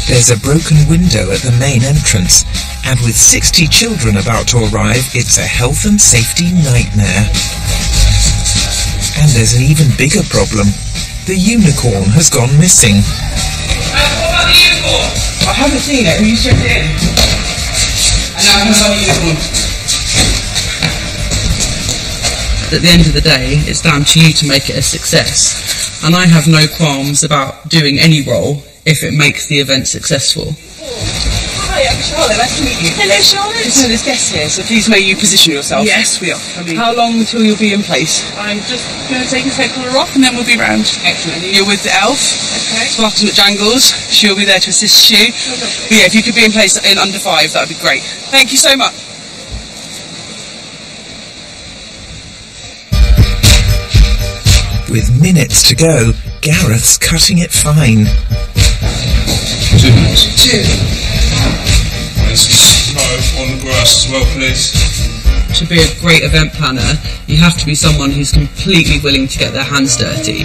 There's a broken window at the main entrance, and with 60 children about to arrive, it's a health and safety nightmare. And there's an even bigger problem. The unicorn has gone missing. What about the unicorn? I haven't seen it. Have you checked it in? And now I haven't got the unicorn. At the end of the day, it's down to you to make it a success. And I have no qualms about doing any role if it makes the event successful. Hi, I'm Charlotte. Nice to meet you. Hello, Charlotte. So there's guests here, so please may you position yourself. Yes, we are. How long until you'll be in place? I'm just going to take a quick little rock and then we'll be round. Excellent. You're with the elf. Okay. Sparkles McJangles. She'll be there to assist you. But yeah, if you could be in place in under 5, that would be great. Thank you so much. With minutes to go, Gareth's cutting it fine. 2 minutes. 2. There's no on the grass as well, please. To be a great event planner, you have to be someone who's completely willing to get their hands dirty.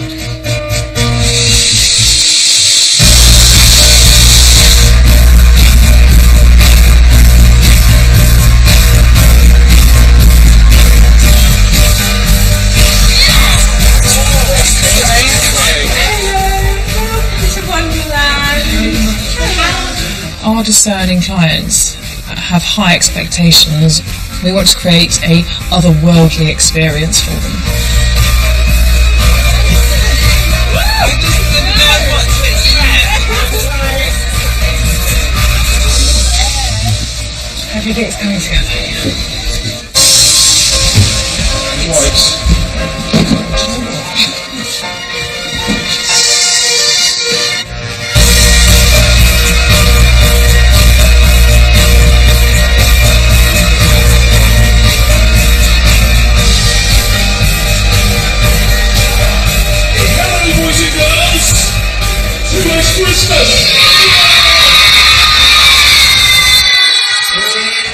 Our discerning clients have high expectations. We want to create a otherworldly experience for them. Everything's coming together. Right.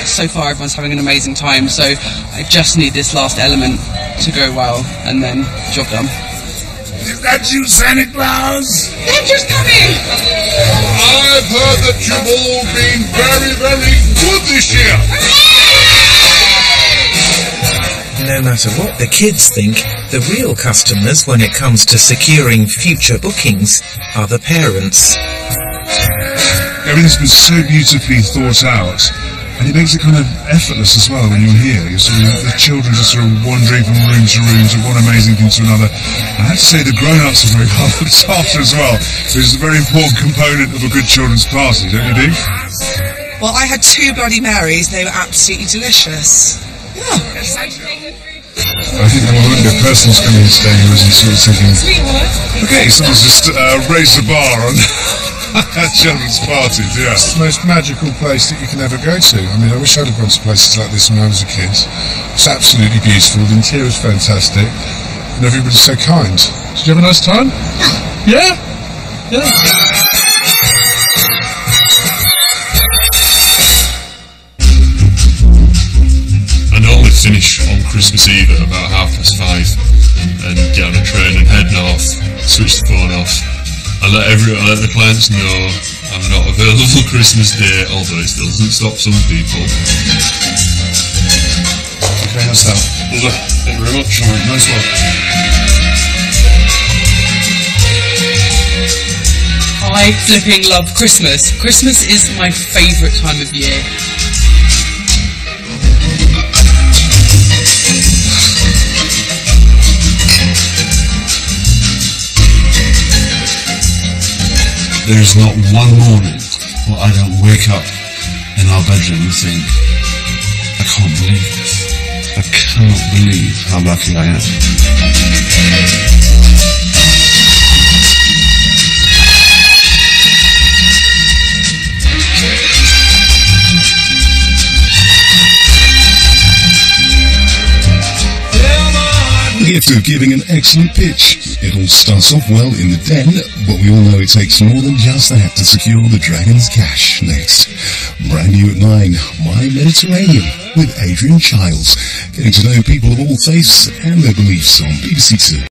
So far everyone's having an amazing time, so I just need this last element to go well, and then job done. Is that you, Santa Claus? They're just coming! I've heard that you've all been very, very good this year. no matter what the kids think, the real customers when it comes to securing future bookings are the parents. Everything's been so beautifully thought out, and it makes it kind of effortless as well when you're here. You're sort of, the children just sort of wandering from room to room, to one amazing thing to another. I have to say the grown-ups are very well looked after as well, which is a very important component of a good children's party, don't you think? Well, I had 2 Bloody Marys. They were absolutely delicious. Yeah. I think there won't be a person who's coming and staying who isn't sort of thinking, okay, someone's just raised the bar on children's parties, yeah. It's the most magical place that you can ever go to. I mean, I wish I'd have gone to places like this when I was a kid. It's absolutely beautiful, the interior's fantastic, and everybody's so kind. Did you have a nice time? Yeah? Yeah. Finish on Christmas Eve at about 5:30 and get on a train and head north, switch the phone off. I let the clients know I'm not available Christmas Day, although it still doesn't stop some people. Okay, that's that. Thank you very much. Alright, nice one. I flipping love Christmas. Christmas is my favourite time of year. There's not one morning where I don't wake up in our bedroom and think, I can't believe this. I cannot believe how lucky I am. The gift of giving an excellent pitch. It all starts off well in the den, but we all know it takes more than just that to secure the Dragon's cash. Next, brand new at 9, My Mediterranean with Adrian Childs, getting to know people of all faiths and their beliefs on BBC 2.